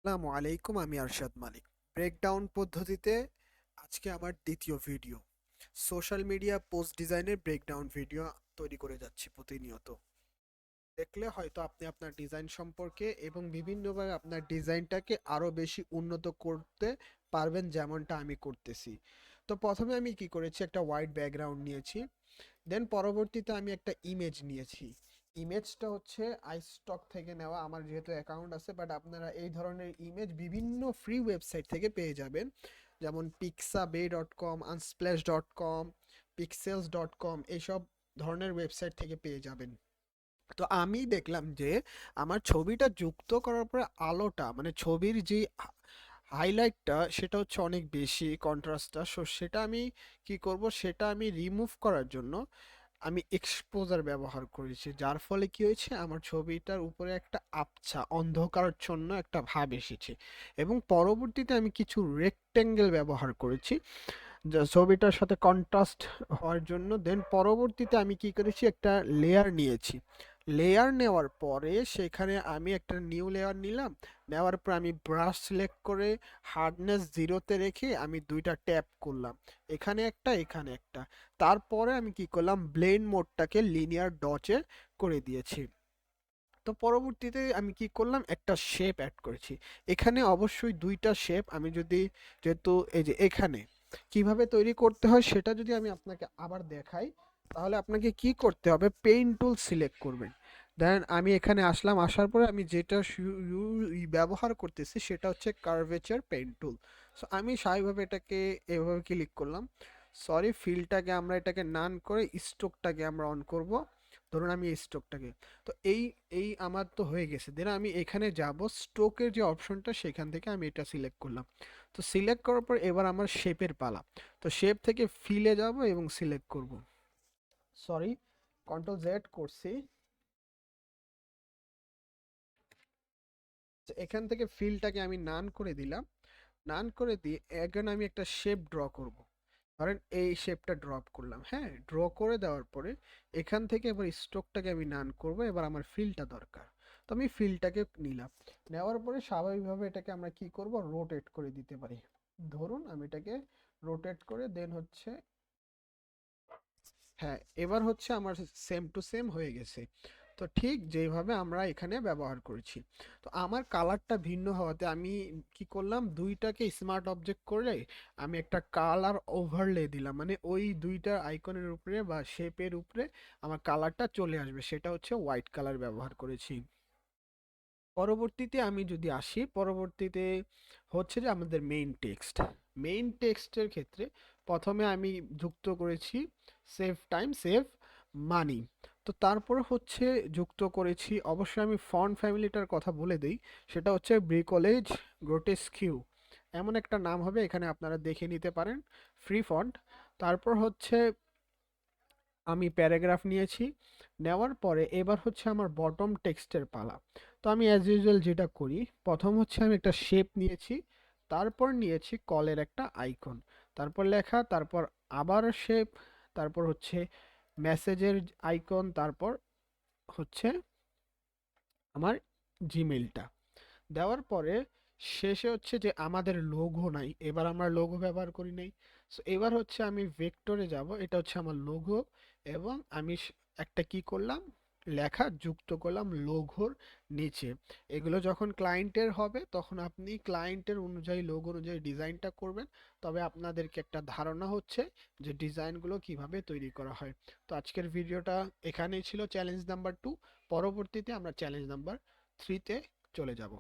আসসালামু আলাইকুম, আমি আরশাদ মালিক। ব্রেকডাউন পদ্ধতিতে আজকে আমার দ্বিতীয় ভিডিও। সোশ্যাল মিডিয়া পোস্ট ডিজাইনের ব্রেকডাউন ভিডিও তৈরি করে যাচ্ছি প্রতিনিয়ত। দেখলে হয়তো আপনি আপনার ডিজাইন সম্পর্কে এবং বিভিন্নভাবে আপনার ডিজাইনটাকে আরো বেশি উন্নত করতে পারবেন, যেমনটা আমি করতেছি। তো প্রথমে আমি কি করেছি, একটা হোয়াইট ব্যাকগ্রাউন্ড নিয়েছি। দেন পরবর্তীতে আমি একটা ইমেজ নিয়েছি। ইমেজটা হচ্ছে আইস্টক থেকে নেওয়া, আমার যেহেতু অ্যাকাউন্ট আছে, বাট আপনারা এই ধরনের ইমেজ বিভিন্ন ফ্রি ওয়েবসাইট থেকে পেয়ে যাবেন, যেমন pixabay.com, unsplash.com, pixels.com, এইসব ধরনের ওয়েবসাইট থেকে পেয়ে যাবেন। তো আমি দেখলাম যে আমার ছবিটা যুক্ত করার পরে আলোটা, মানে ছবির যে হাইলাইটটা, সেটা হচ্ছে অনেক বেশি, কন্ট্রাস্টটা। সো সেটা আমি কি করব, সেটা আমি রিমুভ করার জন্য আমি এক্সপোজার ব্যবহার করেছি, যার ফলে কি হয়েছে, আমার ছবিটার উপরে একটা আবছা অন্ধকারাচ্ছন্ন একটা ভাব এসেছে। এবং পরবর্তীতে আমি কিছু রেক্টেঙ্গেল ব্যবহার করেছি যা ছবিটার সাথে কন্ট্রাস্ট হওয়ার জন্য। দেন পরবর্তীতে আমি কি করেছি, একটা লেয়ার নিয়েছি। লেয়ার নেওয়ার পরে সেখানে আমি একটা নিউ লেয়ার নিলাম। নেওয়ার পর আমি ব্রাশ সিলেক্ট করে হার্ডনেস জিরোতে রেখে আমি দুইটা ট্যাপ করলাম, এখানে একটা এখানে একটা। তারপরে আমি কি করলাম, ব্লেন্ড মোডটাকে লিনিয়ার ডচে করে দিয়েছি। তো পরবর্তীতে আমি কি করলাম, একটা শেপ অ্যাড করেছি। এখানে অবশ্যই দুইটা শেপ আমি যদি, যেহেতু এই যে এখানে কিভাবে তৈরি করতে হয় সেটা যদি আমি আপনাকে আবার দেখাই, তাহলে আপনাকে কি করতে হবে, পেইন্ট টুল সিলেক্ট করবেন। দেন আমি এখানে আসলাম, আসার পরে আমি যেটা ব্যবহার করতেছি সেটা হচ্ছে কার্ভেচার পেইন্ট টুল। সো আমি স্বাভাবিকভাবে এটাকে এভাবে ক্লিক করলাম। সরি, ফিলটাকে আমরা এটাকে নান করে স্ট্রোকটাকে আমরা অন করব। ধরুন আমি এই স্ট্রোকটাকে, তো এই এই আমার তো হয়ে গেছে। দেন আমি এখানে যাব, স্ট্রোকের যে অপশনটা সেখান থেকে আমি এটা সিলেক্ট করলাম। তো সিলেক্ট করার পর এবার আমার শেপের পালা। তো শেপ থেকে ফিলে যাব এবং সিলেক্ট করব। সরি, কন্ট্রোল জেড করছি। তো এখান থেকে ফিলটাকে আমি নান করে দিলাম। নান করে দিয়ে এখন আমি একটা শেপ ড্র করব। ধরেন এই শেপটা ড্রপ করলাম, হ্যাঁ, ড্র করে দেওয়ার পরে এখান থেকে এবার স্ট্রোকটাকে আমি নান করব। এবার আমার ফিলটা দরকার, তো আমি ফিলটাকে নিলাম। নেওয়ার পরে স্বাভাবিকভাবে এটাকে আমরা কি করব, রোটেট করে দিতে পারি। ধরুন আমি এটাকে রোটেট করে দেন হচ্ছে, হ্যাঁ, এবার হচ্ছে আমার সেম টু সেম হয়ে গেছে। তো ঠিক যেভাবে আমরা এখানে ব্যবহার করেছি। তো আমার কালারটা ভিন্ন হওয়াতে আমি কি করলাম, দুইটাকে স্মার্ট অবজেক্ট করে আমি একটা কালার ওভারলে দিলাম, মানে ওই দুইটা আইকনের উপরে বা শেপের উপরে আমার কালারটা চলে আসবে, সেটা হচ্ছে হোয়াইট কালার ব্যবহার করেছি। পরবর্তীতে আমি যদি আসি, পরবর্তীতে হচ্ছে যে আমাদের মেইন টেক্সটের ক্ষেত্রে প্রথমে আমি যুক্ত করেছি সেভ টাইম সেভ মানি। তো তারপর হচ্ছে যুক্ত করেছি, অবশ্যই আমি ফন্ট ফ্যামিলিটার কথা বলে দিই, সেটা হচ্ছে ব্রিকোলেজ গ্রোটেস্কিউ, এমন একটা নাম হবে, এখানে আপনারা দেখে নিতে পারেন, ফ্রি ফন্ট। তারপর হচ্ছে আমি প্যারাগ্রাফ নিয়েছি। নেওয়ার পরে এবার হচ্ছে আমার বটম টেক্সটের পালা। তো আমি অ্যাজ ইউজুয়াল যেটা করি, প্রথম হচ্ছে আমি একটা শেপ নিয়েছি, তারপর নিয়েছি কলের একটা আইকন, তারপর লেখা, তারপর আবার শেপ, তারপর হচ্ছে মেসেজের আইকন, তারপর হচ্ছে আমার জিমেইলটা দেওয়ার পরে শেষে হচ্ছে যে আমাদের লোগো নাই, এবার আমরা লোগো ব্যবহার করি নাই। সো এবার হচ্ছে আমি ভেক্টরে যাব, এটা হচ্ছে আমার লোগো। এবং আমি একটা কি করলাম, লেখা যুক্ত করলাম লোগোর নিচে। এগুলো যখন ক্লায়েন্টের হবে তখন আপনি ক্লায়েন্টের অনুযায়ী লোগো অনুযায়ী ডিজাইনটা করবেন। তবে আপনাদেরকে একটা ধারণা হচ্ছে যে ডিজাইনগুলো কিভাবে তৈরি করা হয়। তো আজকের ভিডিওটা এখানেই ছিল, চ্যালেঞ্জ নাম্বার 2। পরবর্তীতে আমরা চ্যালেঞ্জ নাম্বার 3-তে চলে যাব।